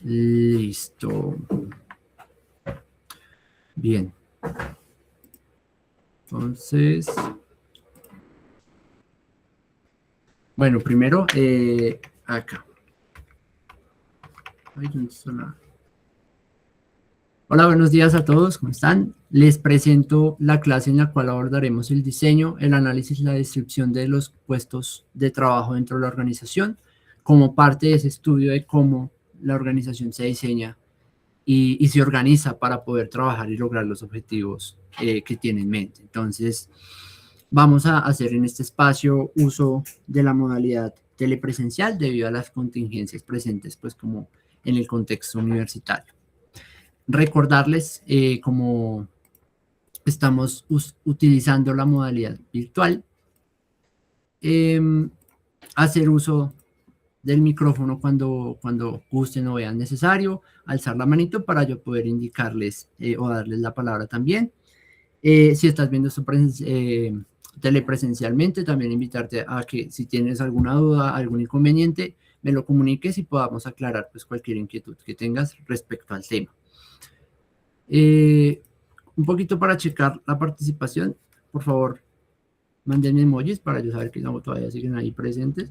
Listo. Bien. Entonces, bueno, primero, acá. Ay, ¿dónde está la? Hola, buenos días a todos, ¿cómo están? Les presento la clase en la cual abordaremos el diseño, el análisis y la descripción de los puestos de trabajo dentro de la organización, como parte de ese estudio de cómo la organización se diseña y se organiza para poder trabajar y lograr los objetivos que tiene en mente. Entonces, vamos a hacer en este espacio uso de la modalidad telepresencial debido a las contingencias presentes, pues como en el contexto universitario. Recordarles como estamos utilizando la modalidad virtual, hacer uso del micrófono cuando gusten o vean necesario, alzar la manito para yo poder indicarles o darles la palabra también. Si estás viendo esto telepresencialmente, también invitarte a que si tienes alguna duda, algún inconveniente, me lo comuniques y podamos aclarar pues cualquier inquietud que tengas respecto al tema. Un poquito para checar la participación, por favor, manden emojis para yo saber que no, todavía siguen ahí presentes.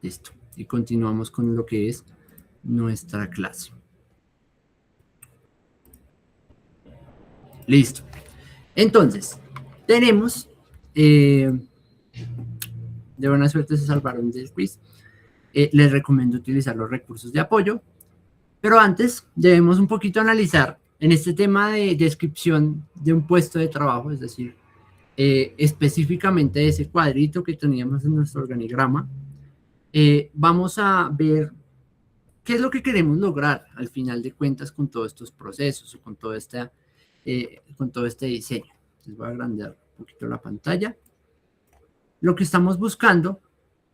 Listo. Y continuamos con lo que es nuestra clase. Listo. Entonces, tenemos, de buena suerte se salvaron del quiz. Les recomiendo utilizar los recursos de apoyo, pero antes debemos un poquito analizar en este tema de descripción de un puesto de trabajo, es decir, específicamente ese cuadrito que teníamos en nuestro organigrama, vamos a ver qué es lo que queremos lograr al final de cuentas con todos estos procesos o con todo este diseño. Entonces voy a agrandar un poquito la pantalla. Lo que estamos buscando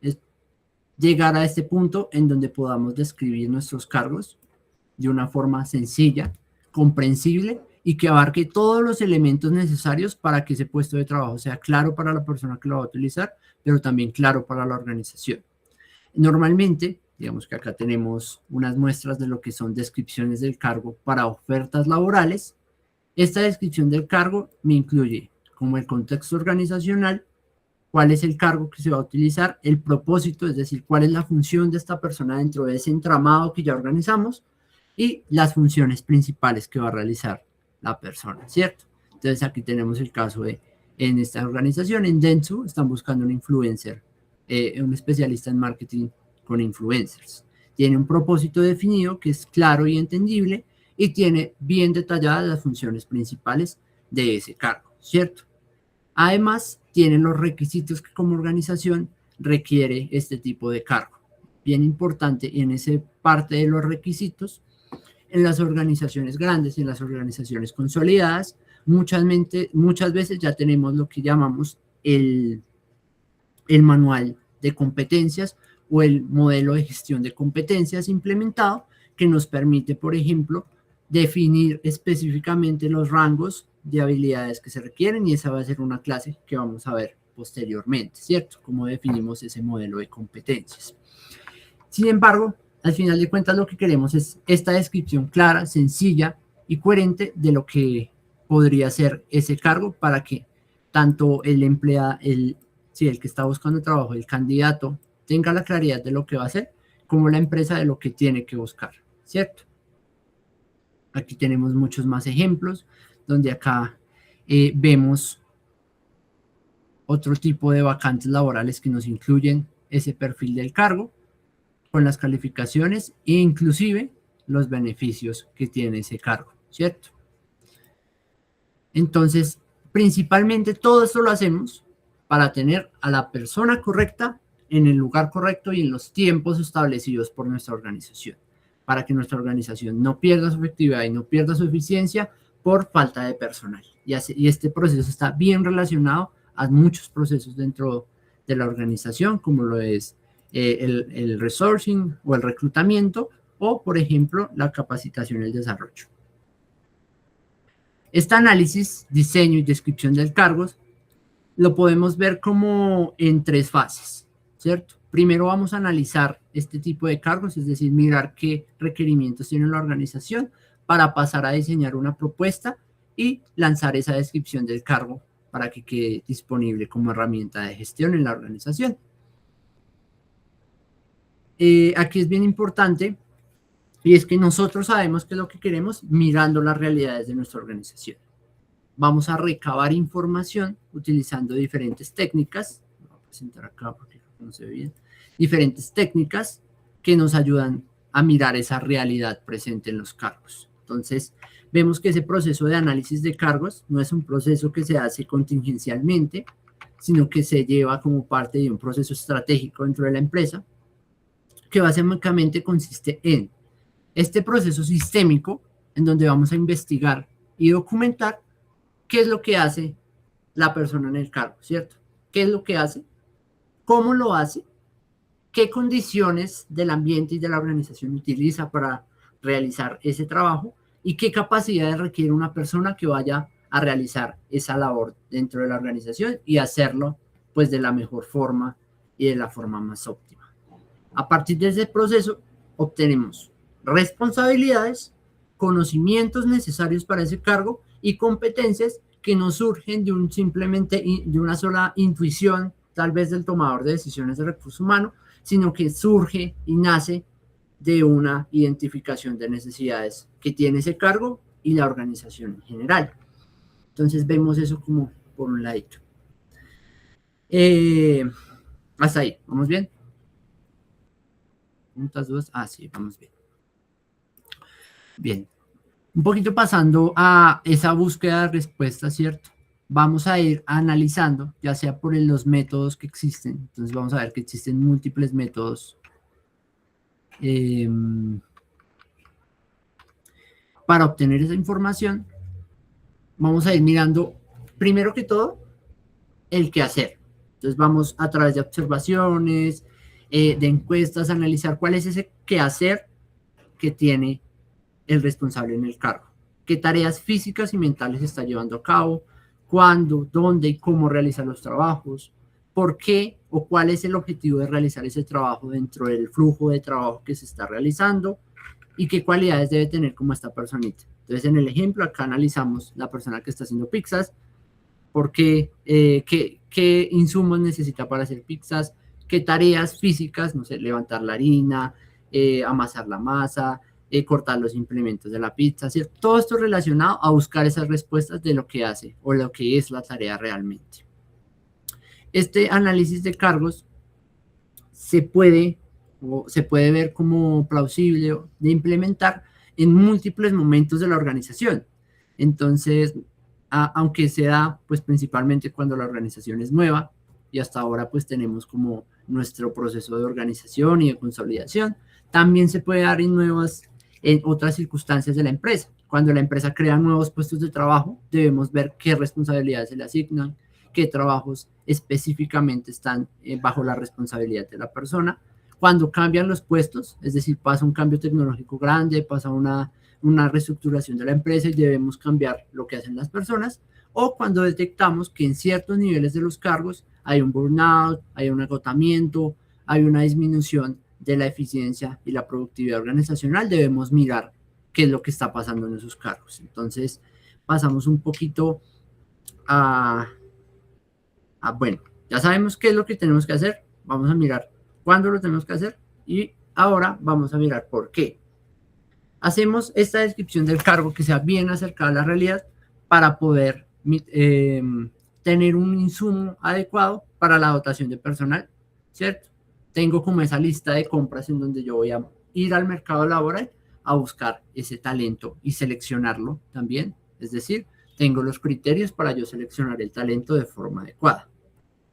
es llegar a este punto en donde podamos describir nuestros cargos de una forma sencilla, comprensible y que abarque todos los elementos necesarios para que ese puesto de trabajo sea claro para la persona que lo va a utilizar, pero también claro para la organización. Normalmente, digamos que acá tenemos unas muestras de lo que son descripciones del cargo para ofertas laborales. Esta descripción del cargo me incluye como el contexto organizacional, cuál es el cargo que se va a utilizar, el propósito, es decir, cuál es la función de esta persona dentro de ese entramado que ya organizamos y las funciones principales que va a realizar la persona, ¿cierto? Entonces aquí tenemos el caso de, en esta organización, en Dentsu, están buscando un influencer, un especialista en marketing con influencers. Tiene un propósito definido que es claro y entendible y tiene bien detalladas las funciones principales de ese cargo, ¿cierto? Además, tiene los requisitos que como organización requiere este tipo de cargo. Bien importante en esa parte de los requisitos, en las organizaciones grandes, en las organizaciones consolidadas, muchas veces ya tenemos lo que llamamos el manual de competencias o el modelo de gestión de competencias implementado que nos permite, por ejemplo, definir específicamente los rangos de habilidades que se requieren y esa va a ser una clase que vamos a ver posteriormente, ¿cierto? Cómo definimos ese modelo de competencias. Sin embargo, al final de cuentas lo que queremos es esta descripción clara, sencilla y coherente de lo que podría ser ese cargo para que tanto el empleado, el que está buscando trabajo, el candidato, tenga la claridad de lo que va a hacer, como la empresa de lo que tiene que buscar, ¿cierto? Aquí tenemos muchos más ejemplos, donde acá vemos otro tipo de vacantes laborales que nos incluyen ese perfil del cargo, con las calificaciones e inclusive los beneficios que tiene ese cargo, ¿cierto? Entonces, principalmente todo esto lo hacemos para tener a la persona correcta en el lugar correcto y en los tiempos establecidos por nuestra organización, para que nuestra organización no pierda su efectividad y no pierda su eficiencia por falta de personal. Y este proceso está bien relacionado a muchos procesos dentro de la organización, como lo es el resourcing o el reclutamiento, o, por ejemplo, la capacitación y el desarrollo. Este análisis, diseño y descripción del cargo lo podemos ver como en 3 fases, ¿cierto? Primero vamos a analizar este tipo de cargos, es decir, mirar qué requerimientos tiene la organización para pasar a diseñar una propuesta y lanzar esa descripción del cargo para que quede disponible como herramienta de gestión en la organización. Aquí es bien importante, y es que nosotros sabemos qué es lo que queremos mirando las realidades de nuestra organización. Vamos a recabar información utilizando diferentes técnicas. Voy a presentar acá porque no se ve bien. Diferentes técnicas que nos ayudan a mirar esa realidad presente en los cargos. Entonces, vemos que ese proceso de análisis de cargos no es un proceso que se hace contingencialmente, sino que se lleva como parte de un proceso estratégico dentro de la empresa, que básicamente consiste en este proceso sistémico en donde vamos a investigar y documentar qué es lo que hace la persona en el cargo, ¿cierto? ¿Qué es lo que hace? ¿Cómo lo hace? ¿Qué condiciones del ambiente y de la organización utiliza para realizar ese trabajo? ¿Y qué capacidades requiere una persona que vaya a realizar esa labor dentro de la organización y hacerlo pues de la mejor forma y de la forma más óptima? A partir de ese proceso obtenemos responsabilidades, conocimientos necesarios para ese cargo y competencias que no surgen de simplemente de una sola intuición, tal vez del tomador de decisiones de recursos humanos, sino que surge y nace de una identificación de necesidades que tiene ese cargo y la organización en general. Entonces vemos eso como por un ladito. Hasta ahí, ¿vamos bien? ¿Preguntas, dudas? Ah, sí, vamos bien. Bien. Un poquito pasando a esa búsqueda de respuestas, ¿cierto? Vamos a ir analizando, ya sea por los métodos que existen. Entonces vamos a ver que existen múltiples métodos para obtener esa información. Vamos a ir mirando, primero que todo, el qué hacer. Entonces vamos a través de observaciones, de encuestas, a analizar cuál es ese qué hacer que tiene el responsable en el cargo. ¿Qué tareas físicas y mentales está llevando a cabo? ¿Cuándo, dónde y cómo realiza los trabajos? ¿Por qué o cuál es el objetivo de realizar ese trabajo dentro del flujo de trabajo que se está realizando? ¿Y qué cualidades debe tener como esta personita? Entonces, en el ejemplo, acá analizamos la persona que está haciendo pizzas, por qué, qué insumos necesita para hacer pizzas, qué tareas físicas, no sé, levantar la harina, amasar la masa, cortar los implementos de la pizza, ¿cierto? Todo esto relacionado a buscar esas respuestas de lo que hace o lo que es la tarea realmente. Este análisis de cargos se puede ver como plausible de implementar en múltiples momentos de la organización. Entonces, aunque se da pues principalmente cuando la organización es nueva y hasta ahora pues tenemos como nuestro proceso de organización y de consolidación, también se puede dar en otras circunstancias de la empresa. Cuando la empresa crea nuevos puestos de trabajo, debemos ver qué responsabilidades se le asignan, qué trabajos específicamente están bajo la responsabilidad de la persona. Cuando cambian los puestos, es decir, pasa un cambio tecnológico grande, pasa una reestructuración de la empresa y debemos cambiar lo que hacen las personas, o cuando detectamos que en ciertos niveles de los cargos hay un burnout, hay un agotamiento, hay una disminución de la eficiencia y la productividad organizacional, debemos mirar qué es lo que está pasando en esos cargos. Entonces, pasamos un poquito bueno, ya sabemos qué es lo que tenemos que hacer, vamos a mirar cuándo lo tenemos que hacer y ahora vamos a mirar por qué. Hacemos esta descripción del cargo que sea bien acercada a la realidad para poder tener un insumo adecuado para la dotación de personal, ¿cierto? Tengo como esa lista de compras en donde yo voy a ir al mercado laboral a buscar ese talento y seleccionarlo también, es decir, tengo los criterios para yo seleccionar el talento de forma adecuada.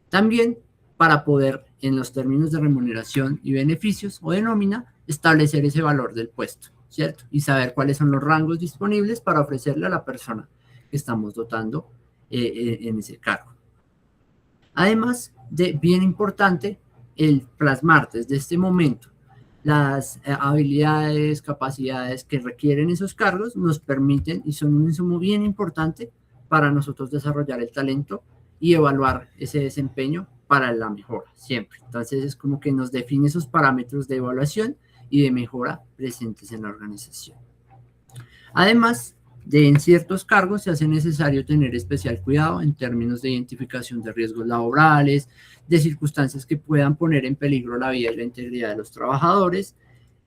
También para poder, en los términos de remuneración y beneficios o de nómina, establecer ese valor del puesto, ¿cierto? Y saber cuáles son los rangos disponibles para ofrecerle a la persona que estamos dotando en ese cargo. Además de, bien importante, el plasmar desde este momento las habilidades, capacidades que requieren esos cargos nos permiten y son un insumo bien importante para nosotros desarrollar el talento y evaluar ese desempeño para la mejora, siempre. Entonces es como que nos define esos parámetros de evaluación y de mejora presentes en la organización. Además, en ciertos cargos se hace necesario tener especial cuidado en términos de identificación de riesgos laborales, de circunstancias que puedan poner en peligro la vida y la integridad de los trabajadores,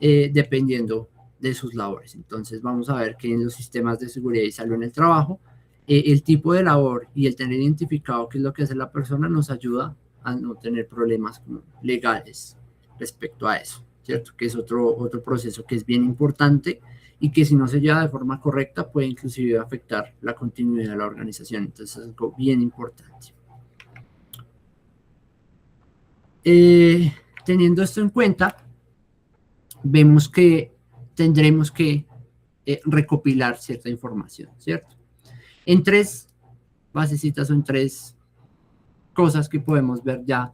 dependiendo de sus labores. Entonces vamos a ver que en los sistemas de seguridad y salud en el trabajo, el tipo de labor y el tener identificado qué es lo que hace la persona nos ayuda a no tener problemas legales respecto a eso, ¿cierto? Que es otro proceso que es bien importante y que si no se lleva de forma correcta puede inclusive afectar la continuidad de la organización. Entonces es algo bien importante. Teniendo esto en cuenta, vemos que tendremos que recopilar cierta información, ¿cierto? En 3 basecitas o en 3 cosas que podemos ver ya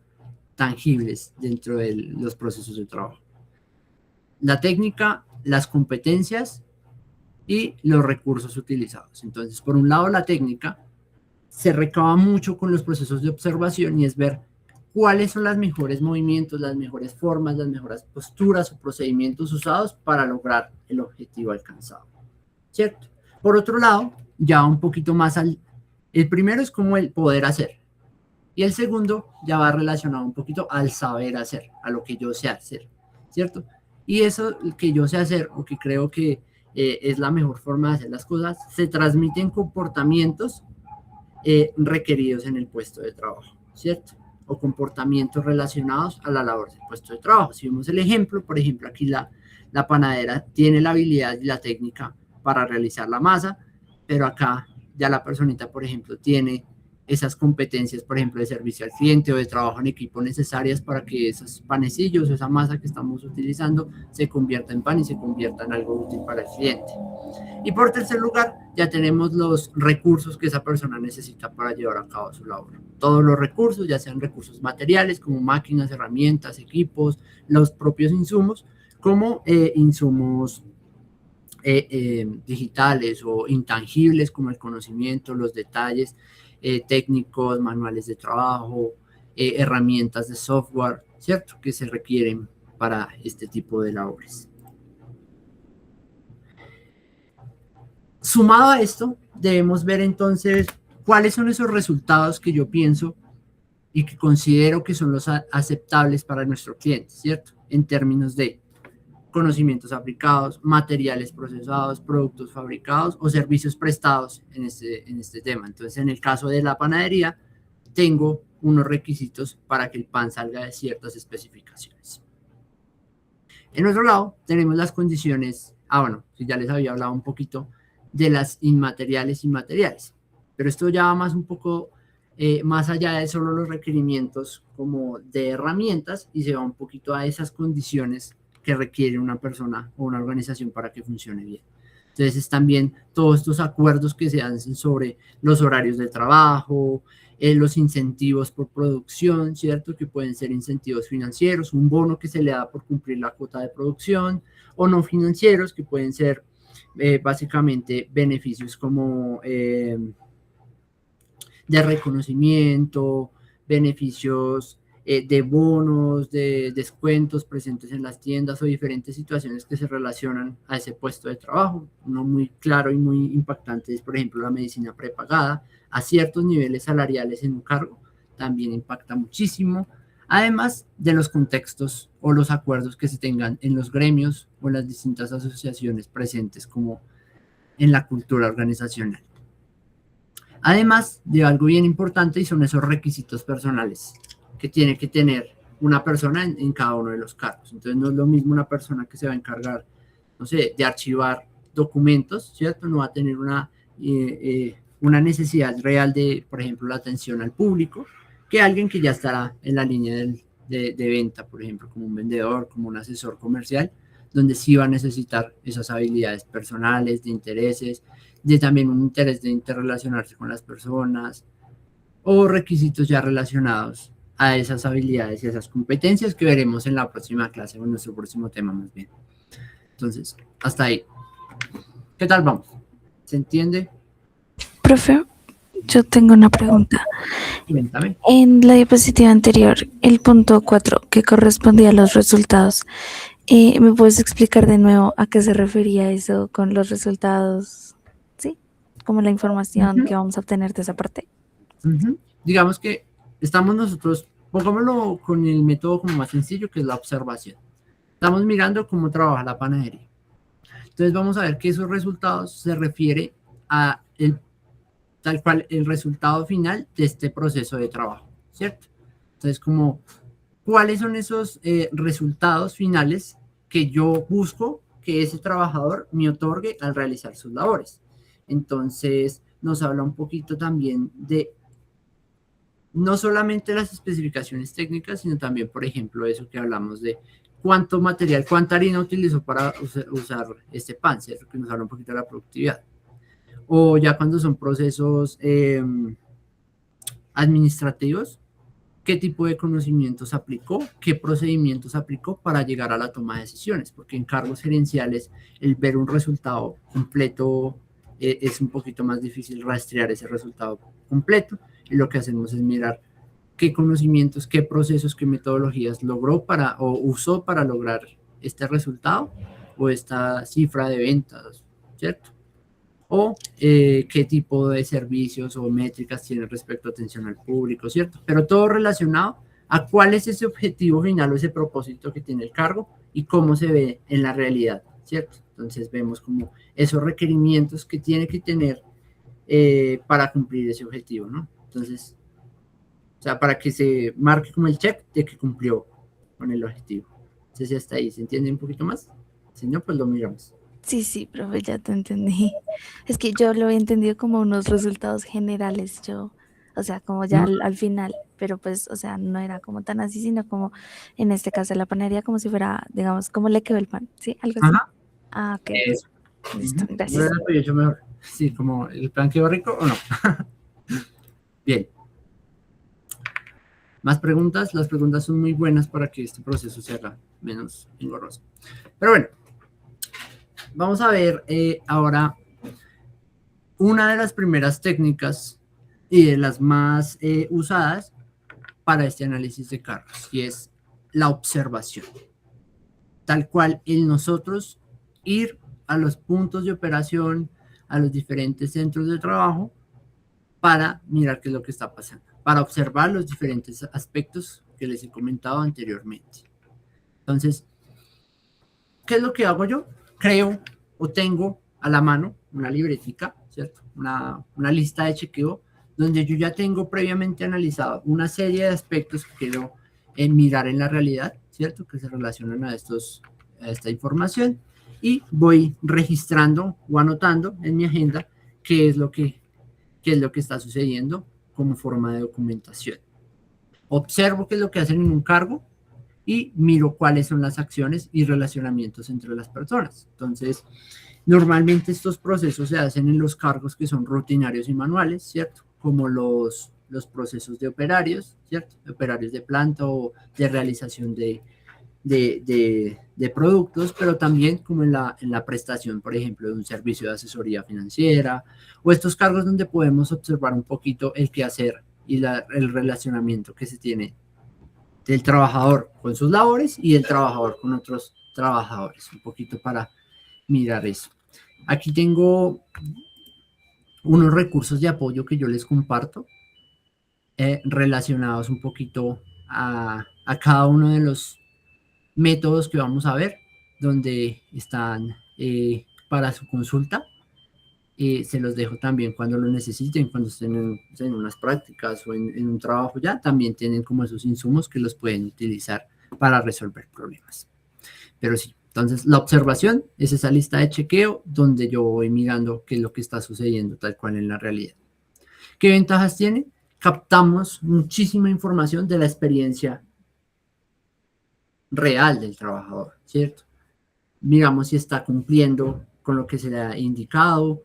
tangibles dentro de los procesos de trabajo. La técnica, las competencias y los recursos utilizados. Entonces, por un lado, la técnica se recaba mucho con los procesos de observación y es ver cuáles son los mejores movimientos, las mejores formas, las mejores posturas o procedimientos usados para lograr el objetivo alcanzado, ¿cierto? Por otro lado, ya un poquito más el primero es como el poder hacer y el segundo ya va relacionado un poquito al saber hacer, a lo que yo sé hacer, ¿cierto? Y eso que yo sé hacer o que creo que es la mejor forma de hacer las cosas, se transmite en comportamientos requeridos en el puesto de trabajo, ¿cierto? O comportamientos relacionados a la labor del puesto de trabajo. Si vemos el ejemplo, por ejemplo, aquí la panadera tiene la habilidad y la técnica para realizar la masa, pero acá ya la personita, por ejemplo, tiene esas competencias, por ejemplo, de servicio al cliente o de trabajo en equipo necesarias para que esos panecillos o esa masa que estamos utilizando se convierta en pan y se convierta en algo útil para el cliente. Y por tercer lugar, ya tenemos los recursos que esa persona necesita para llevar a cabo su labor. Todos los recursos, ya sean recursos materiales como máquinas, herramientas, equipos, los propios insumos, como insumos digitales o intangibles como el conocimiento, los detalles técnicos, manuales de trabajo, herramientas de software, ¿cierto? Que se requieren para este tipo de labores. Sumado a esto, debemos ver entonces cuáles son esos resultados que yo pienso y que considero que son los aceptables para nuestro cliente, ¿cierto? En términos de conocimientos aplicados, materiales procesados, productos fabricados o servicios prestados en este tema. Entonces, en el caso de la panadería, tengo unos requisitos para que el pan salga de ciertas especificaciones. En otro lado, tenemos las condiciones, bueno, ya les había hablado un poquito de las inmateriales y materiales, pero esto ya va más un poco más allá de solo los requerimientos como de herramientas y se va un poquito a esas condiciones que requiere una persona o una organización para que funcione bien. Entonces, también todos estos acuerdos que se hacen sobre los horarios de trabajo, los incentivos por producción, ¿cierto? Que pueden ser incentivos financieros, un bono que se le da por cumplir la cuota de producción, o no financieros, que pueden ser básicamente beneficios como de reconocimiento, beneficios de bonos, de descuentos presentes en las tiendas o diferentes situaciones que se relacionan a ese puesto de trabajo. Uno muy claro y muy impactante es, por ejemplo, la medicina prepagada a ciertos niveles salariales en un cargo, también impacta muchísimo, además de los contextos o los acuerdos que se tengan en los gremios o en las distintas asociaciones presentes como en la cultura organizacional. Además de algo bien importante y son esos requisitos personales que tiene que tener una persona en cada uno de los cargos. Entonces no es lo mismo una persona que se va a encargar, no sé, de archivar documentos, ¿cierto? No va a tener una necesidad real de, por ejemplo, la atención al público, que alguien que ya estará en la línea de venta, por ejemplo, como un vendedor, como un asesor comercial, donde sí va a necesitar esas habilidades personales, de intereses, de también un interés de interrelacionarse con las personas, o requisitos ya relacionados a esas habilidades y esas competencias que veremos en la próxima clase o en nuestro próximo tema más bien. Entonces, hasta ahí. ¿Qué tal vamos? ¿Se entiende? Profe, yo tengo una pregunta. Cuéntame. En la diapositiva anterior, el punto 4, que correspondía a los resultados, ¿me puedes explicar de nuevo a qué se refería eso con los resultados? ¿Sí? Como la información Ujú, que vamos a obtener de esa parte. ujú. Digamos que estamos nosotros, pongámoslo con el método como más sencillo, que es la observación. Estamos mirando cómo trabaja la panadería. Entonces vamos a ver que esos resultados se refiere a tal cual el resultado final de este proceso de trabajo, ¿cierto? Entonces, como, ¿cuáles son esos resultados finales que yo busco que ese trabajador me otorgue al realizar sus labores? Entonces, nos habla un poquito también de no solamente las especificaciones técnicas, sino también, por ejemplo, eso que hablamos de cuánto material, cuánta harina utilizó para usar este pan, ¿cierto? Que nos habla un poquito de la productividad. O ya cuando son procesos administrativos, qué tipo de conocimientos aplicó, qué procedimientos aplicó para llegar a la toma de decisiones, porque en cargos gerenciales el ver un resultado completo es un poquito más difícil rastrear ese resultado completo, y lo que hacemos es mirar qué conocimientos, qué procesos, qué metodologías logró para o usó para lograr este resultado o esta cifra de ventas, ¿cierto? O qué tipo de servicios o métricas tiene respecto a atención al público, ¿cierto? Pero todo relacionado a cuál es ese objetivo final o ese propósito que tiene el cargo y cómo se ve en la realidad, ¿cierto? Entonces vemos como esos requerimientos que tiene que tener para cumplir ese objetivo, ¿no? Entonces, o sea, para que se marque como el check de que cumplió con el objetivo. Entonces, hasta ahí, ¿se entiende un poquito más? Si no, pues lo miramos. Sí, sí, profe, ya te entendí. Es que yo lo había entendido como unos resultados generales, yo, o sea, como ya ¿No? al final, pero pues, o sea, no era como tan así, sino como en este caso la panadería, como si fuera, digamos, como le quedó el pan, ¿sí? Algo así. Ajá, Ah, ok, ok. eso. Listo, Uh-huh. No gracias. era hecho mejor. Sí, como el plan quedó rico o no. Bien. Más preguntas. Las preguntas son muy buenas para que este proceso se haga menos engorroso. Pero bueno, vamos a ver ahora una de las primeras técnicas y de las más usadas para este análisis de cargos, y es la observación. Tal cual el nosotros ir a los puntos de operación, a los diferentes centros de trabajo, para mirar qué es lo que está pasando, para observar los diferentes aspectos que les he comentado anteriormente. Entonces, ¿qué es lo que hago yo? Creo o tengo a la mano una libretica, ¿cierto? Una lista de chequeo donde yo ya tengo previamente analizado una serie de aspectos que quiero mirar en la realidad, ¿cierto? Que se relacionan a esta información, y voy registrando o anotando en mi agenda qué es lo que está sucediendo como forma de documentación. Observo qué es lo que hacen en un cargo y miro cuáles son las acciones y relacionamientos entre las personas. Entonces, normalmente estos procesos se hacen en los cargos que son rutinarios y manuales, ¿cierto? Como los procesos de operarios, ¿cierto? De operarios de planta o de realización de productos, pero también como en la prestación, por ejemplo, de un servicio de asesoría financiera, o estos cargos donde podemos observar un poquito el quehacer y el relacionamiento que se tiene del trabajador con sus labores y del trabajador con otros trabajadores, un poquito para mirar eso. Aquí tengo unos recursos de apoyo que yo les comparto relacionados un poquito a cada uno de los métodos que vamos a ver, donde están para su consulta. Se los dejo también cuando lo necesiten, cuando estén en unas prácticas o en un trabajo ya, también tienen como esos insumos que los pueden utilizar para resolver problemas. Pero sí, entonces la observación es esa lista de chequeo donde yo voy mirando qué es lo que está sucediendo tal cual en la realidad. ¿Qué ventajas tiene? Captamos muchísima información de la experiencia real del trabajador, ¿cierto? Miramos si está cumpliendo con lo que se le ha indicado,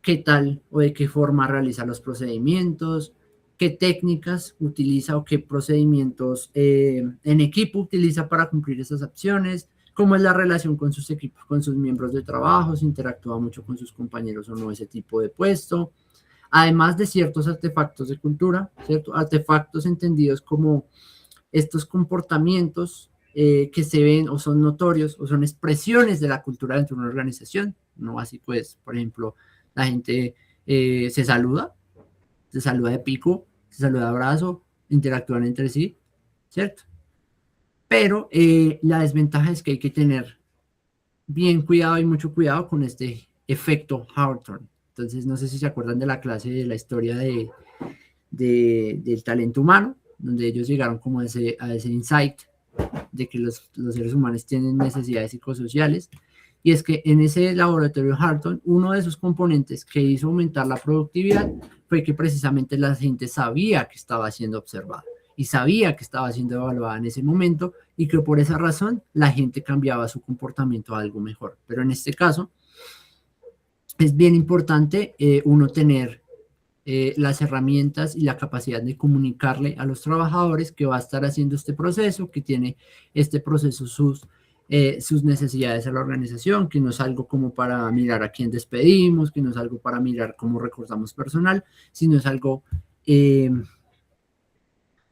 qué tal o de qué forma realiza los procedimientos, qué técnicas utiliza o qué procedimientos en equipo utiliza para cumplir esas acciones, cómo es la relación con sus equipos, con sus miembros de trabajo, si interactúa mucho con sus compañeros o no ese tipo de puesto, además de ciertos artefactos de cultura, ¿cierto? Artefactos entendidos como estos comportamientos que se ven o son notorios o son expresiones de la cultura dentro de una organización, ¿no? Así pues, por ejemplo, la gente se saluda de pico, se saluda de abrazo, interactúan entre sí, ¿cierto? Pero la desventaja es que hay que tener bien cuidado y mucho cuidado con este efecto Hawthorne. Entonces, no sé si se acuerdan de la clase de la historia del talento humano, donde ellos llegaron como a ese insight de que los seres humanos tienen necesidades psicosociales. Y es que en ese laboratorio Hawthorne, uno de sus componentes que hizo aumentar la productividad fue que precisamente la gente sabía que estaba siendo observada y sabía que estaba siendo evaluada en ese momento y que por esa razón la gente cambiaba su comportamiento a algo mejor. Pero en este caso es bien importante uno tener las herramientas y la capacidad de comunicarle a los trabajadores que va a estar haciendo este proceso, que tiene este proceso sus necesidades a la organización, que no es algo como para mirar a quién despedimos, que no es algo para mirar cómo recortamos personal, sino es algo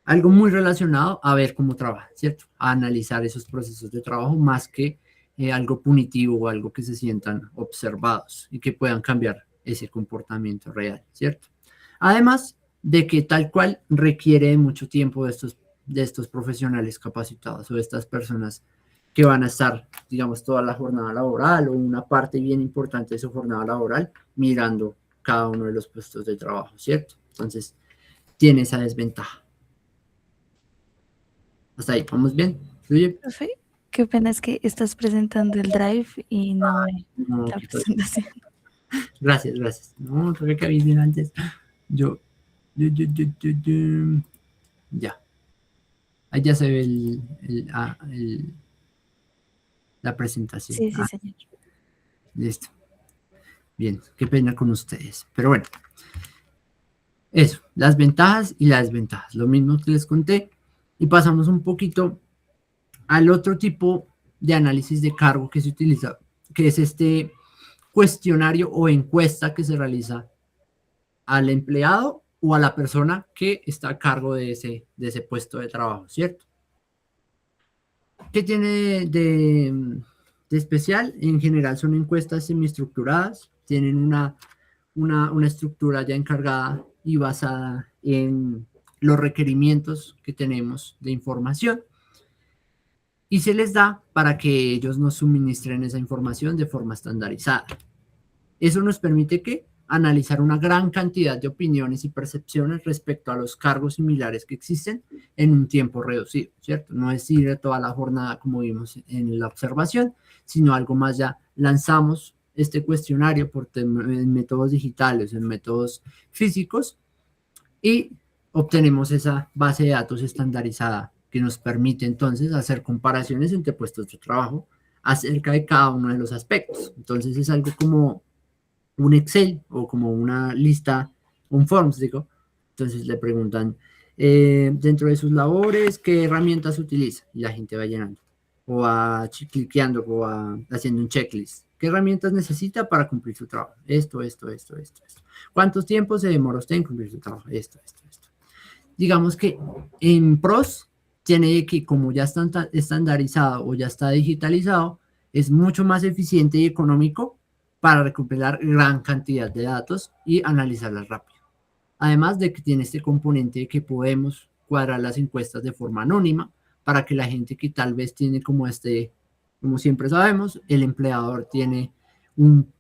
muy relacionado a ver cómo trabaja, ¿cierto? A analizar esos procesos de trabajo más que algo punitivo o algo que se sientan observados y que puedan cambiar ese comportamiento real, ¿cierto? Además de que tal cual requiere mucho tiempo de estos profesionales capacitados o de estas personas que van a estar, digamos, toda la jornada laboral o una parte bien importante de su jornada laboral mirando cada uno de los puestos de trabajo, ¿cierto? Entonces, tiene esa desventaja. Hasta ahí, ¿vamos bien? ¿Fluye? Qué pena es que estás presentando el Drive y no la presentación. Gracias. No, creo que había bien antes. Ya. Ahí ya se ve la presentación. Sí, señor. Listo. Bien, qué pena con ustedes. Pero bueno, eso, las ventajas y las desventajas. Lo mismo que les conté. Y pasamos un poquito al otro tipo de análisis de cargo que se utiliza, que es este cuestionario o encuesta que se realiza al empleado o a la persona que está a cargo de ese puesto de trabajo, ¿cierto? ¿Qué tiene de especial? En general son encuestas semiestructuradas, tienen una estructura ya encargada y basada en los requerimientos que tenemos de información y se les da para que ellos nos suministren esa información de forma estandarizada. Eso nos permite que analizar una gran cantidad de opiniones y percepciones respecto a los cargos similares que existen en un tiempo reducido, ¿cierto? No es ir a toda la jornada como vimos en la observación, sino algo más ya lanzamos este cuestionario en métodos digitales, en métodos físicos y obtenemos esa base de datos estandarizada que nos permite entonces hacer comparaciones entre puestos de trabajo acerca de cada uno de los aspectos. Entonces es algo como un Excel o como una lista, un Forms, digo. Entonces le preguntan dentro de sus labores qué herramientas utiliza y la gente va llenando o va cliqueando o va haciendo un checklist. ¿Qué herramientas necesita para cumplir su trabajo? Esto. ¿Cuántos tiempos se demora usted en cumplir su trabajo? Esto. Digamos que en PROS tiene que, como ya está estandarizado o ya está digitalizado, es mucho más eficiente y económico para recopilar gran cantidad de datos y analizarlas rápido. Además de que tiene este componente de que podemos cuadrar las encuestas de forma anónima para que la gente que tal vez tiene como siempre sabemos, el empleador tiene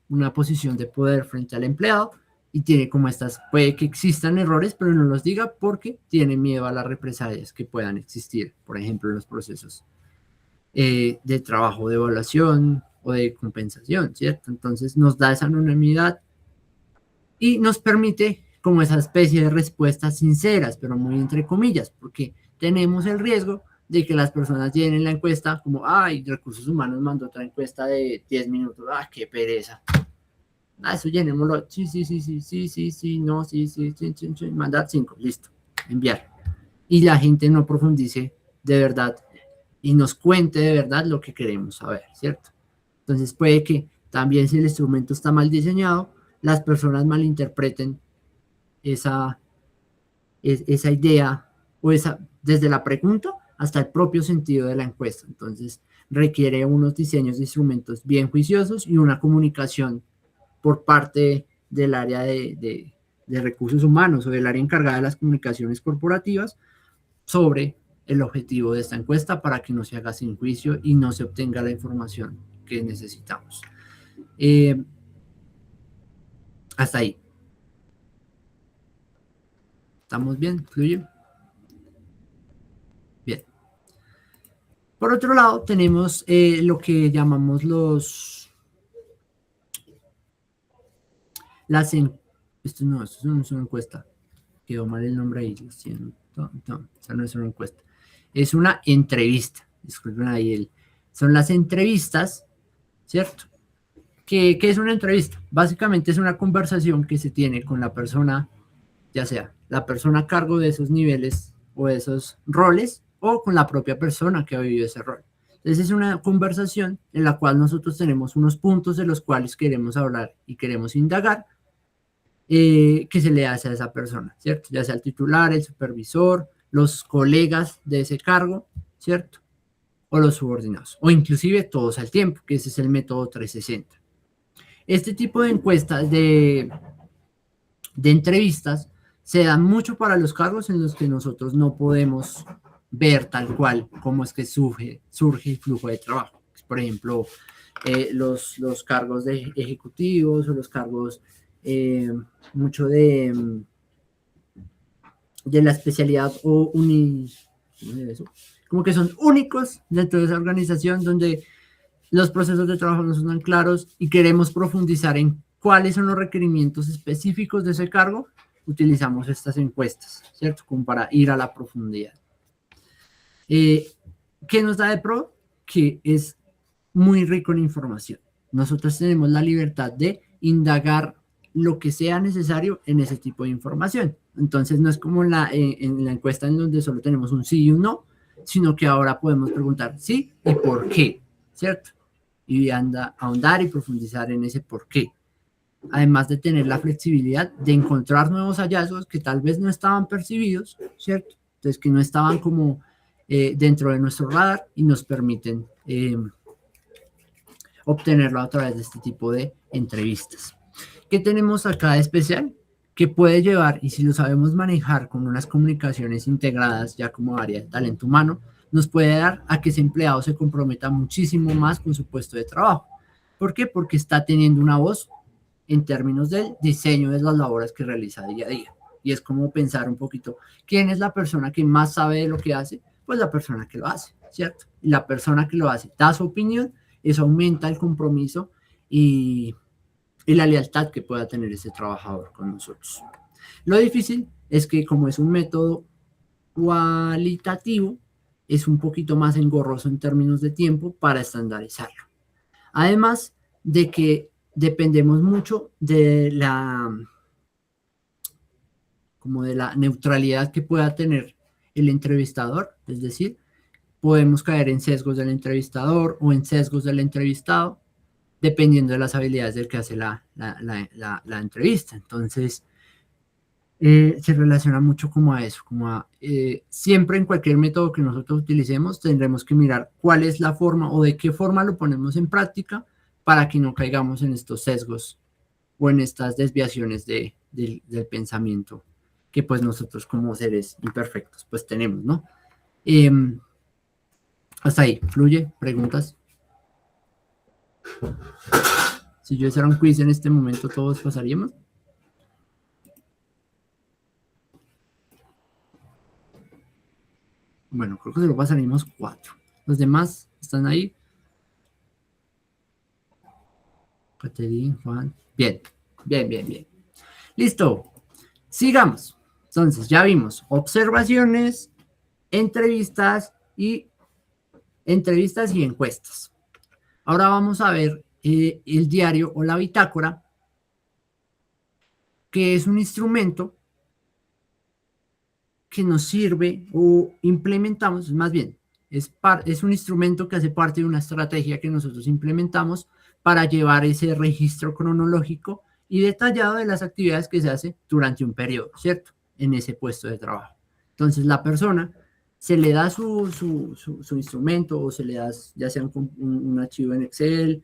una posición de poder frente al empleado y tiene como puede que existan errores, pero no los diga porque tiene miedo a las represalias que puedan existir, por ejemplo, en los procesos de trabajo, de evaluación o de compensación, ¿cierto? Entonces nos da esa anonimidad y nos permite como esa especie de respuestas sinceras, pero muy entre comillas, porque tenemos el riesgo de que las personas llenen la encuesta como, ay, Recursos Humanos mandó otra encuesta de 10 minutos, ah, qué pereza. Eso llenémoslo, sí, no, sí, mandar 5, listo, enviar. Y la gente no profundice de verdad y nos cuente de verdad lo que queremos saber, ¿cierto? Entonces puede que también si el instrumento está mal diseñado, las personas malinterpreten esa idea o desde la pregunta hasta el propio sentido de la encuesta. Entonces, requiere unos diseños de instrumentos bien juiciosos y una comunicación por parte del área de recursos humanos o del área encargada de las comunicaciones corporativas sobre el objetivo de esta encuesta para que no se haga sin juicio y no se obtenga la información que necesitamos. Hasta ahí. ¿Estamos bien? ¿Fluye? Bien. Por otro lado, tenemos lo que llamamos esto no es una encuesta. Quedó mal el nombre ahí. No, esa no es una encuesta. Es una entrevista. Disculpen ahí. Son las entrevistas, ¿cierto? ¿Qué es una entrevista? Básicamente es una conversación que se tiene con la persona, ya sea la persona a cargo de esos niveles o de esos roles, o con la propia persona que ha vivido ese rol. Entonces es una conversación en la cual nosotros tenemos unos puntos de los cuales queremos hablar y queremos indagar, que se le hace a esa persona, ¿cierto? Ya sea el titular, el supervisor, los colegas de ese cargo, ¿cierto? O los subordinados, o inclusive todos al tiempo, que ese es el método 360. Este tipo de encuestas de entrevistas se dan mucho para los cargos en los que nosotros no podemos ver tal cual cómo es que surge el flujo de trabajo. Por ejemplo, los cargos de ejecutivos o los cargos mucho de la especialidad o como que son únicos dentro de esa organización donde los procesos de trabajo no son tan claros y queremos profundizar en cuáles son los requerimientos específicos de ese cargo, utilizamos estas encuestas, ¿cierto? Como para ir a la profundidad. ¿Qué nos da de pro? Que es muy rico en información. Nosotros tenemos la libertad de indagar lo que sea necesario en ese tipo de información. Entonces no es como en la encuesta en donde solo tenemos un sí y un no, sino que ahora podemos preguntar sí y por qué, ¿cierto? Y ahondar y profundizar en ese por qué. Además de tener la flexibilidad de encontrar nuevos hallazgos que tal vez no estaban percibidos, ¿cierto? Entonces que no estaban como dentro de nuestro radar y nos permiten obtenerlo a través de este tipo de entrevistas. ¿Qué tenemos acá de especial? Que puede llevar, y si lo sabemos manejar con unas comunicaciones integradas ya como área de talento humano, nos puede dar a que ese empleado se comprometa muchísimo más con su puesto de trabajo. ¿Por qué? Porque está teniendo una voz en términos del diseño de las labores que realiza día a día. Y es como pensar un poquito, ¿quién es la persona que más sabe de lo que hace? Pues la persona que lo hace, ¿cierto? Y la persona que lo hace da su opinión, eso aumenta el compromiso y la lealtad que pueda tener ese trabajador con nosotros. Lo difícil es que como es un método cualitativo, es un poquito más engorroso en términos de tiempo para estandarizarlo. Además de que dependemos mucho de la neutralidad que pueda tener el entrevistador, es decir, podemos caer en sesgos del entrevistador o en sesgos del entrevistado, dependiendo de las habilidades del que hace la entrevista. Entonces, se relaciona mucho como a eso, siempre en cualquier método que nosotros utilicemos, tendremos que mirar cuál es la forma o de qué forma lo ponemos en práctica para que no caigamos en estos sesgos o en estas desviaciones del pensamiento que pues nosotros como seres imperfectos pues tenemos, ¿no? Hasta ahí, ¿fluye? ¿Preguntas? Si yo hiciera un quiz en este momento, ¿todos pasaríamos? Bueno, creo que se lo pasaríamos 4. Los demás están ahí. Caterine, Juan. Bien. Listo. Sigamos. Entonces, ya vimos observaciones, entrevistas y encuestas. Ahora vamos a ver el diario o la bitácora, que es un instrumento que nos sirve o implementamos, más bien, es un instrumento que hace parte de una estrategia que nosotros implementamos para llevar ese registro cronológico y detallado de las actividades que se hace durante un periodo, ¿cierto? En ese puesto de trabajo. Entonces, la persona se le da su instrumento o se le da ya sea un archivo en Excel,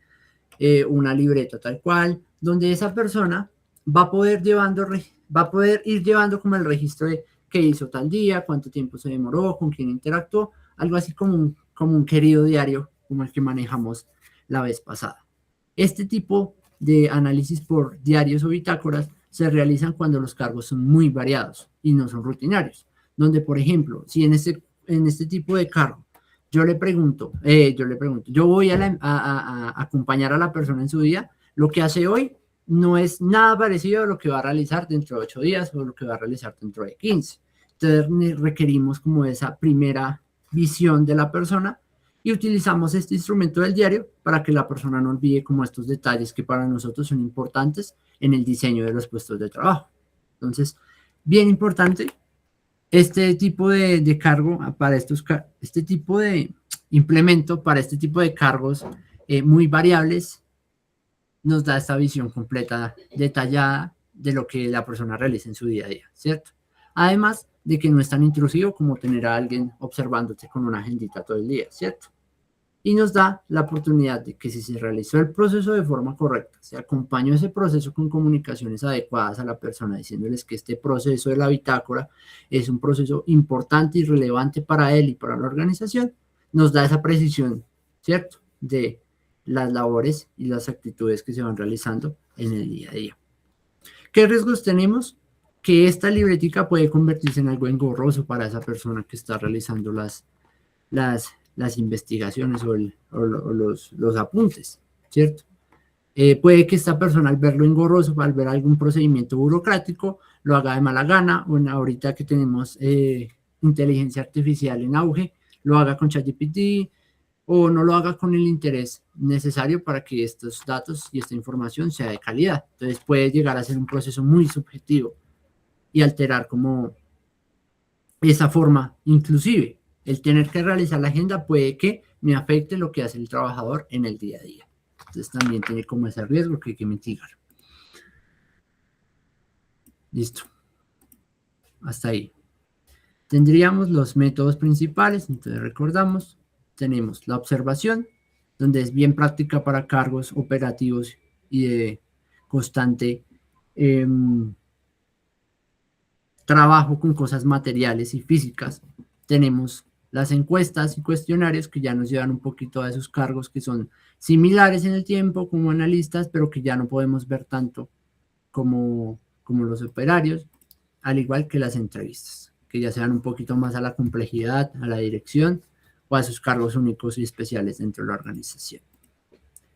una libreta tal cual, donde esa persona va a poder ir llevando como el registro de qué hizo tal día, cuánto tiempo se demoró, con quién interactuó, algo así como un querido diario, como el que manejamos la vez pasada. Este tipo de análisis por diarios o bitácoras se realizan cuando los cargos son muy variados y no son rutinarios, donde, por ejemplo, si en este tipo de cargo yo voy a acompañar a la persona en su día, lo que hace hoy no es nada parecido a lo que va a realizar dentro de 8 días o lo que va a realizar dentro de 15. Entonces requerimos como esa primera visión de la persona y utilizamos este instrumento del diario para que la persona no olvide como estos detalles que para nosotros son importantes en el diseño de los puestos de trabajo. Entonces, bien importante, este tipo de cargo para este tipo de implemento para este tipo de cargos muy variables nos da esta visión completa, detallada de lo que la persona realiza en su día a día, ¿cierto? Además de que no es tan intrusivo como tener a alguien observándote con una agendita todo el día, ¿cierto? Y nos da la oportunidad de que si se realizó el proceso de forma correcta, se acompañó ese proceso con comunicaciones adecuadas a la persona, diciéndoles que este proceso de la bitácora es un proceso importante y relevante para él y para la organización, nos da esa precisión, ¿cierto?, de las labores y las actitudes que se van realizando en el día a día. ¿Qué riesgos tenemos? Que esta libretica puede convertirse en algo engorroso para esa persona que está realizando las investigaciones o los apuntes, ¿cierto? Puede que esta persona al verlo engorroso, al ver algún procedimiento burocrático, lo haga de mala gana, o ahorita que tenemos inteligencia artificial en auge, lo haga con ChatGPT, o no lo haga con el interés necesario para que estos datos y esta información sea de calidad. Entonces puede llegar a ser un proceso muy subjetivo y alterar como esa forma. Inclusive el tener que realizar la agenda puede que me afecte lo que hace el trabajador en el día a día. Entonces también tiene como ese riesgo que hay que mitigar. Listo. Hasta ahí. Tendríamos los métodos principales, entonces recordamos, tenemos la observación, donde es bien práctica para cargos operativos y de constante trabajo con cosas materiales y físicas. Tenemos las encuestas y cuestionarios que ya nos llevan un poquito a esos cargos que son similares en el tiempo como analistas, pero que ya no podemos ver tanto como los operarios, al igual que las entrevistas, que ya sean un poquito más a la complejidad, a la dirección o a esos cargos únicos y especiales dentro de la organización.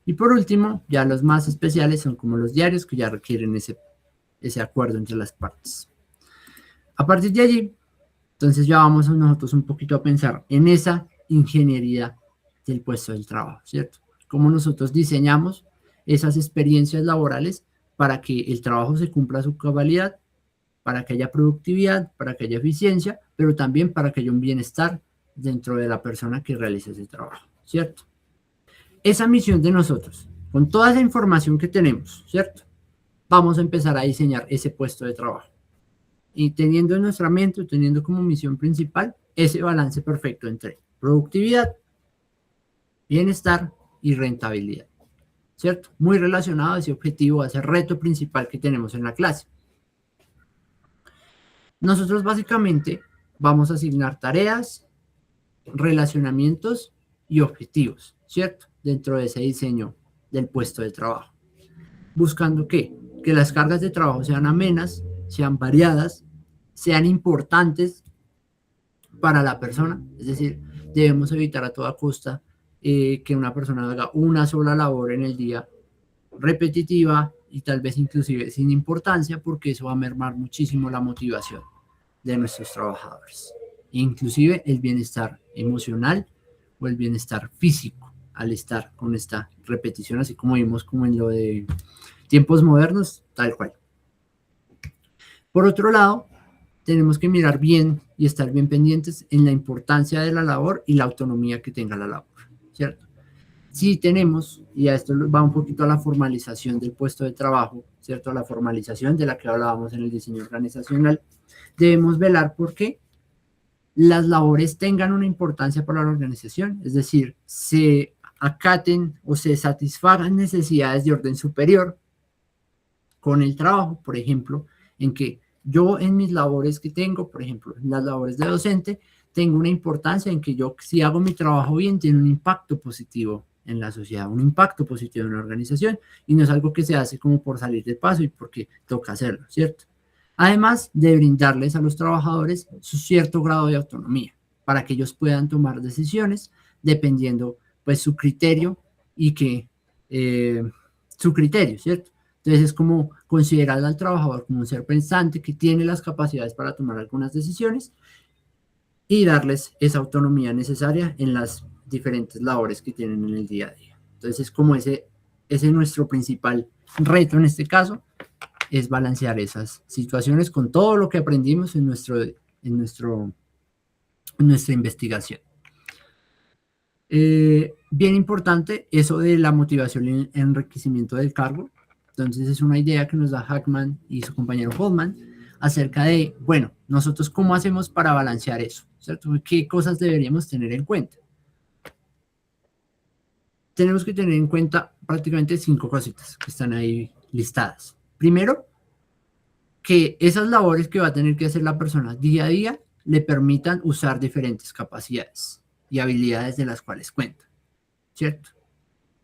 Y por último, ya los más especiales son como los diarios, que ya requieren ese acuerdo entre las partes. A partir de allí, entonces ya vamos nosotros un poquito a pensar en esa ingeniería del puesto del trabajo, ¿cierto? Cómo nosotros diseñamos esas experiencias laborales para que el trabajo se cumpla a su cabalidad, para que haya productividad, para que haya eficiencia, pero también para que haya un bienestar dentro de la persona que realiza ese trabajo, ¿cierto? Esa misión de nosotros, con toda esa información que tenemos, ¿cierto? Vamos a empezar a diseñar ese puesto de trabajo. Y teniendo en nuestra mente, teniendo como misión principal ese balance perfecto entre productividad, bienestar y rentabilidad, ¿cierto? Muy relacionado a ese objetivo, a ese reto principal que tenemos en la clase. Nosotros básicamente vamos a asignar tareas, relacionamientos y objetivos, ¿cierto? Dentro de ese diseño del puesto de trabajo. Buscando que las cargas de trabajo sean amenas, sean variadas, sean importantes para la persona. Es decir, debemos evitar a toda costa que una persona haga una sola labor en el día repetitiva y tal vez inclusive sin importancia, porque eso va a mermar muchísimo la motivación de nuestros trabajadores, inclusive el bienestar emocional o el bienestar físico al estar con esta repetición, así como vimos como en lo de tiempos modernos, tal cual. Por otro lado, tenemos que mirar bien y estar bien pendientes en la importancia de la labor y la autonomía que tenga la labor, ¿cierto? Si tenemos, y a esto va un poquito a la formalización del puesto de trabajo, ¿cierto? A la formalización de la que hablábamos en el diseño organizacional, debemos velar porque las labores tengan una importancia para la organización, es decir, se acaten o se satisfagan necesidades de orden superior con el trabajo, por ejemplo, en que yo en mis labores que tengo, por ejemplo, en las labores de docente, tengo una importancia en que yo, si hago mi trabajo bien, tiene un impacto positivo en la sociedad, un impacto positivo en la organización, y no es algo que se hace como por salir de paso y porque toca hacerlo, ¿cierto? Además de brindarles a los trabajadores su cierto grado de autonomía, para que ellos puedan tomar decisiones dependiendo, pues, su criterio y que, su criterio, ¿cierto? Entonces es como considerar al trabajador como un ser pensante que tiene las capacidades para tomar algunas decisiones y darles esa autonomía necesaria en las diferentes labores que tienen en el día a día. Entonces es como ese es nuestro principal reto en este caso, es balancear esas situaciones con todo lo que aprendimos en nuestra investigación. Bien importante eso de la motivación y enriquecimiento del cargo. Entonces es una idea que nos da Hackman y su compañero Goldman acerca de, bueno, nosotros cómo hacemos para balancear eso, ¿cierto? ¿Qué cosas deberíamos tener en cuenta? Tenemos que tener en cuenta prácticamente 5 cositas que están ahí listadas. Primero, que esas labores que va a tener que hacer la persona día a día le permitan usar diferentes capacidades y habilidades de las cuales cuenta, ¿cierto?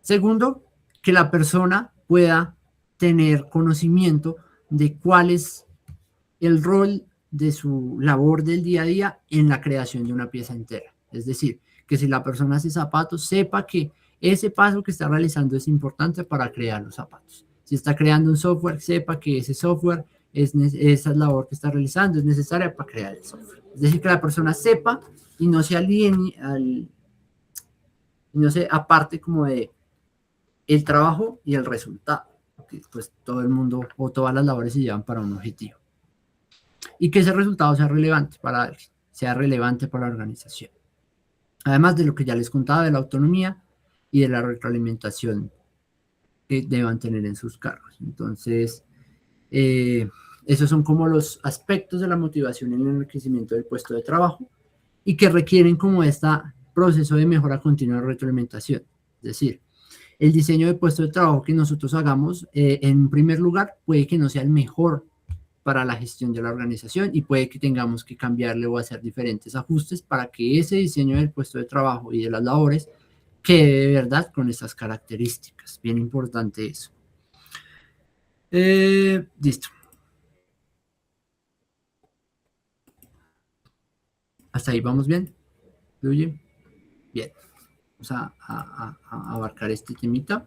Segundo, que la persona pueda tener conocimiento de cuál es el rol de su labor del día a día en la creación de una pieza entera. Es decir, que si la persona hace zapatos, sepa que ese paso que está realizando es importante para crear los zapatos. Si está creando un software, sepa que ese software, esa labor que está realizando es necesaria para crear el software. Es decir, que la persona sepa y no se aliene no se aparte como de el trabajo y el resultado, porque pues todo el mundo o todas las labores se llevan para un objetivo. Y que ese resultado sea relevante para alguien, sea relevante para la organización. Además de lo que ya les contaba de la autonomía y de la retroalimentación que deban tener en sus cargos. Entonces, esos son como los aspectos de la motivación en el enriquecimiento del puesto de trabajo y que requieren como este proceso de mejora continua de retroalimentación. Es decir, el diseño de puesto de trabajo que nosotros hagamos, en primer lugar, puede que no sea el mejor para la gestión de la organización y puede que tengamos que cambiarle o hacer diferentes ajustes para que ese diseño del puesto de trabajo y de las labores quede de verdad con estas características. Bien importante eso. Listo. ¿Hasta ahí vamos bien? ¿Fluye? Bien. Vamos a abarcar este temita.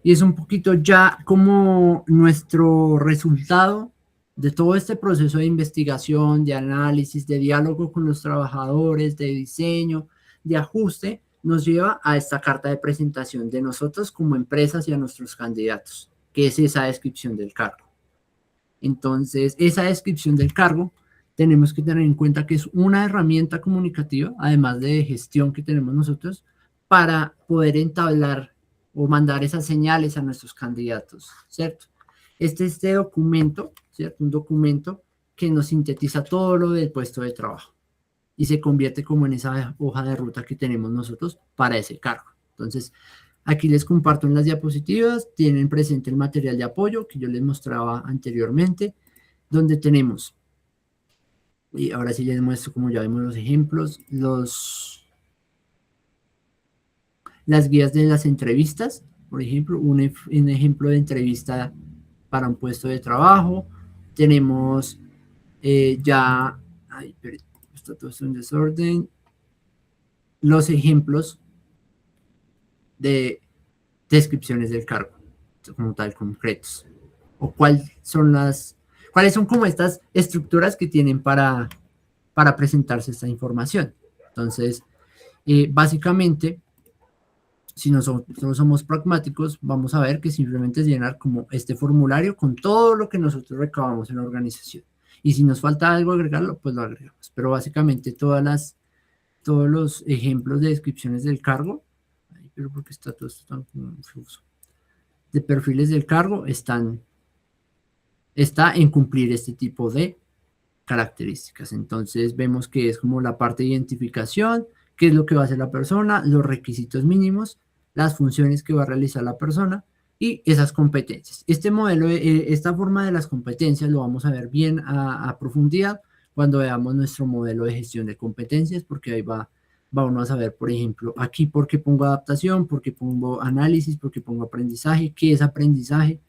Y es un poquito ya como nuestro resultado de todo este proceso de investigación, de análisis, de diálogo con los trabajadores, de diseño, de ajuste, nos lleva a esta carta de presentación de nosotros como empresas y a nuestros candidatos, que es esa descripción del cargo. Entonces, esa descripción del cargo tenemos que tener en cuenta que es una herramienta comunicativa, además de gestión que tenemos nosotros, para poder entablar o mandar esas señales a nuestros candidatos, ¿cierto? Este documento, ¿cierto? Un documento que nos sintetiza todo lo del puesto de trabajo y se convierte como en esa hoja de ruta que tenemos nosotros para ese cargo. Entonces, aquí les comparto en las diapositivas, tienen presente el material de apoyo que yo les mostraba anteriormente, donde tenemos, y ahora sí les muestro como ya vemos los ejemplos, las guías de las entrevistas, por ejemplo, un ejemplo de entrevista para un puesto de trabajo. Tenemos ya, ay, pero está todo esto en desorden, los ejemplos de descripciones del cargo, como tal, concretos. O cuáles son como estas estructuras que tienen para presentarse esta información. Entonces, básicamente, si nosotros somos pragmáticos, vamos a ver que simplemente es llenar como este formulario con todo lo que nosotros recabamos en la organización. Y si nos falta algo agregarlo, pues lo agregamos. Pero básicamente todos los ejemplos de descripciones del cargo, ay, pero porque está todo esto tan confuso, de perfiles del cargo están está en cumplir este tipo de características. Entonces vemos que es como la parte de identificación, qué es lo que va a hacer la persona, los requisitos mínimos, las funciones que va a realizar la persona y esas competencias. Este modelo, esta forma de las competencias lo vamos a ver bien a profundidad cuando veamos nuestro modelo de gestión de competencias, porque ahí va uno a saber, por ejemplo, aquí por qué pongo adaptación, por qué pongo análisis, por qué pongo aprendizaje, qué es aprendizaje,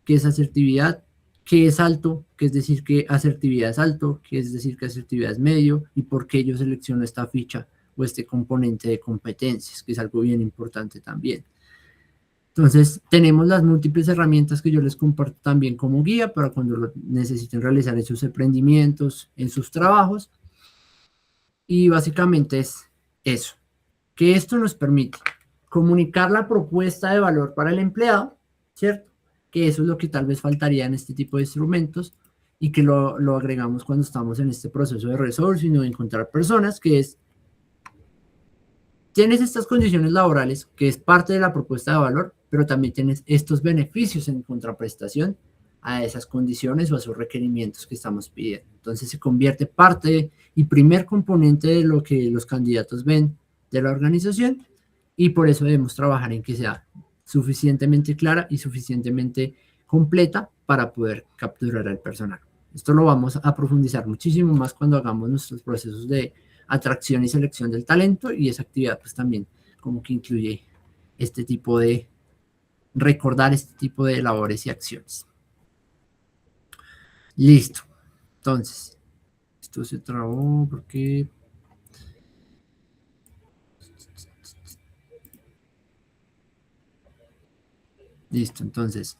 qué es asertividad, qué es alto, qué es decir que asertividad es alto, qué es decir que asertividad es medio, y por qué yo selecciono esta ficha o este componente de competencias, que es algo bien importante también. Entonces, tenemos las múltiples herramientas que yo les comparto también como guía para cuando necesiten realizar esos emprendimientos en sus trabajos. Y básicamente es eso, que esto nos permite comunicar la propuesta de valor para el empleado, ¿cierto? Que eso es lo que tal vez faltaría en este tipo de instrumentos y que lo agregamos cuando estamos en este proceso de resourcing o de encontrar personas, que es, tienes estas condiciones laborales, que es parte de la propuesta de valor, pero también tienes estos beneficios en contraprestación a esas condiciones o a esos requerimientos que estamos pidiendo. Entonces se convierte parte y primer componente de lo que los candidatos ven de la organización, y por eso debemos trabajar en que sea suficientemente clara y suficientemente completa para poder capturar al personal. Esto lo vamos a profundizar muchísimo más cuando hagamos nuestros procesos de atracción y selección del talento, y esa actividad pues también como que incluye este tipo de recordar este tipo de labores y acciones. Listo. Entonces, esto se trabó porque... Listo, entonces.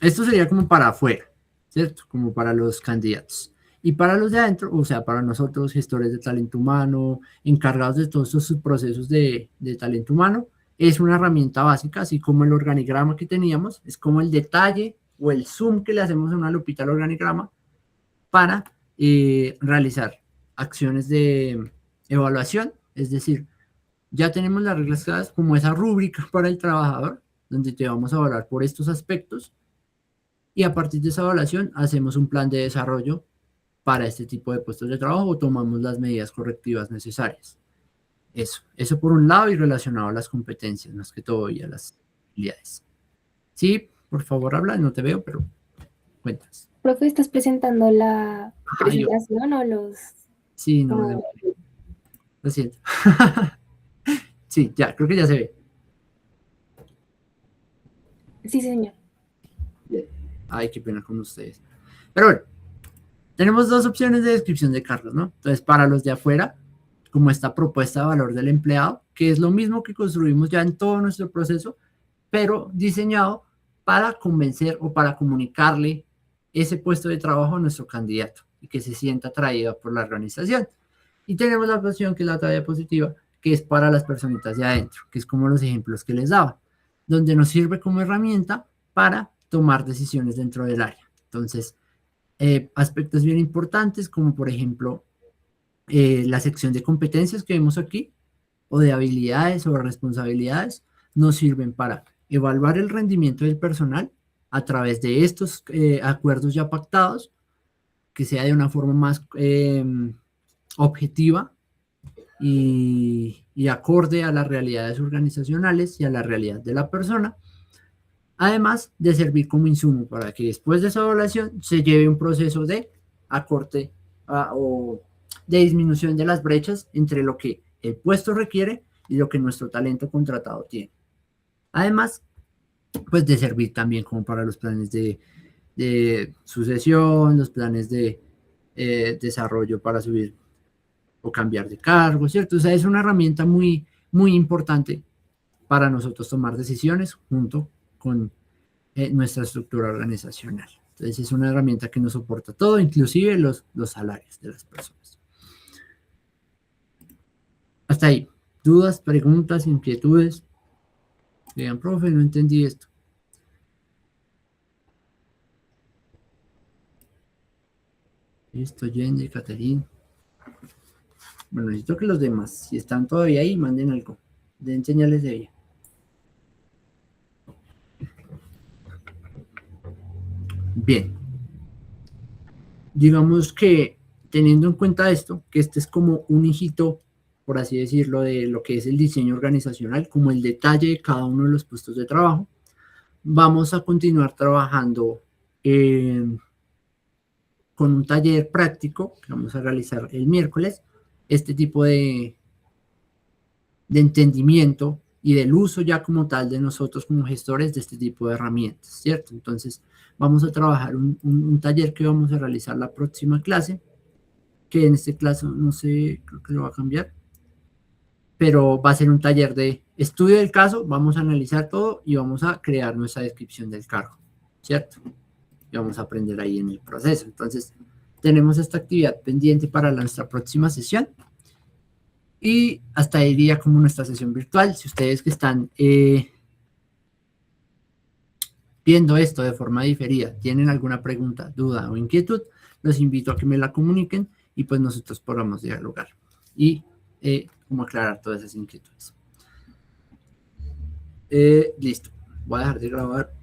Esto sería como para afuera, ¿cierto? Como para los candidatos. Y para los de adentro, o sea, para nosotros, gestores de talento humano, encargados de todos estos procesos de talento humano, es una herramienta básica, así como el organigrama que teníamos, es como el detalle o el zoom que le hacemos a una lupita al organigrama para realizar acciones de evaluación, es decir, ya tenemos las reglas claras como esa rúbrica para el trabajador, donde te vamos a evaluar por estos aspectos, y a partir de esa evaluación hacemos un plan de desarrollo para este tipo de puestos de trabajo o tomamos las medidas correctivas necesarias. Eso por un lado, y relacionado a las competencias, más que todo, y a las habilidades. Sí, por favor, habla, no te veo, pero cuentas. Profe, ¿estás presentando la Ay, presentación o los...? sí, no, como- lo siento. Sí, ya, creo que ya se ve. Sí, señor. Bien. Ay, qué pena con ustedes. Pero bueno, tenemos dos opciones de descripción de cargos, ¿no? Entonces, para los de afuera, como esta propuesta de valor del empleado, que es lo mismo que construimos ya en todo nuestro proceso, pero diseñado para convencer o para comunicarle ese puesto de trabajo a nuestro candidato y que se sienta atraído por la organización. Y tenemos la opción que es la otra diapositiva, que es para las personitas de adentro, que es como los ejemplos que les daba, donde nos sirve como herramienta para tomar decisiones dentro del área. Entonces, aspectos bien importantes como por ejemplo la sección de competencias que vemos aquí, o de habilidades o de responsabilidades, nos sirven para evaluar el rendimiento del personal a través de estos acuerdos ya pactados, que sea de una forma más objetiva y acorde a las realidades organizacionales y a la realidad de la persona, además de servir como insumo para que después de esa evaluación se lleve un proceso de acorte o de disminución de las brechas entre lo que el puesto requiere y lo que nuestro talento contratado tiene. Además, pues de servir también como para los planes de sucesión, los planes de desarrollo para subir o cambiar de cargo, ¿cierto? O sea, es una herramienta muy, muy importante para nosotros tomar decisiones junto con nuestra estructura organizacional. Entonces es una herramienta que nos soporta todo, inclusive los salarios de las personas. Hasta ahí. ¿Dudas, preguntas, inquietudes? Digan, profe, no entendí esto. Listo, Jenny, Caterín. Bueno, necesito que los demás, si están todavía ahí, manden algo. Den señales de vida. Bien, digamos que teniendo en cuenta esto, que este es como un hijito, por así decirlo, de lo que es el diseño organizacional, como el detalle de cada uno de los puestos de trabajo, vamos a continuar trabajando con un taller práctico que vamos a realizar el miércoles, este tipo de entendimiento y del uso ya como tal de nosotros como gestores de este tipo de herramientas, ¿cierto? Entonces, vamos a trabajar un taller que vamos a realizar la próxima clase, que en este caso, no sé, creo que lo va a cambiar, pero va a ser un taller de estudio del caso, vamos a analizar todo y vamos a crear nuestra descripción del cargo, ¿cierto? Y vamos a aprender ahí en el proceso. Entonces, tenemos esta actividad pendiente para nuestra próxima sesión. Y hasta ahí iría como nuestra sesión virtual. Si ustedes que están viendo esto de forma diferida tienen alguna pregunta, duda o inquietud, los invito a que me la comuniquen y pues nosotros podamos dialogar y como aclarar todas esas inquietudes. Listo. Voy a dejar de grabar.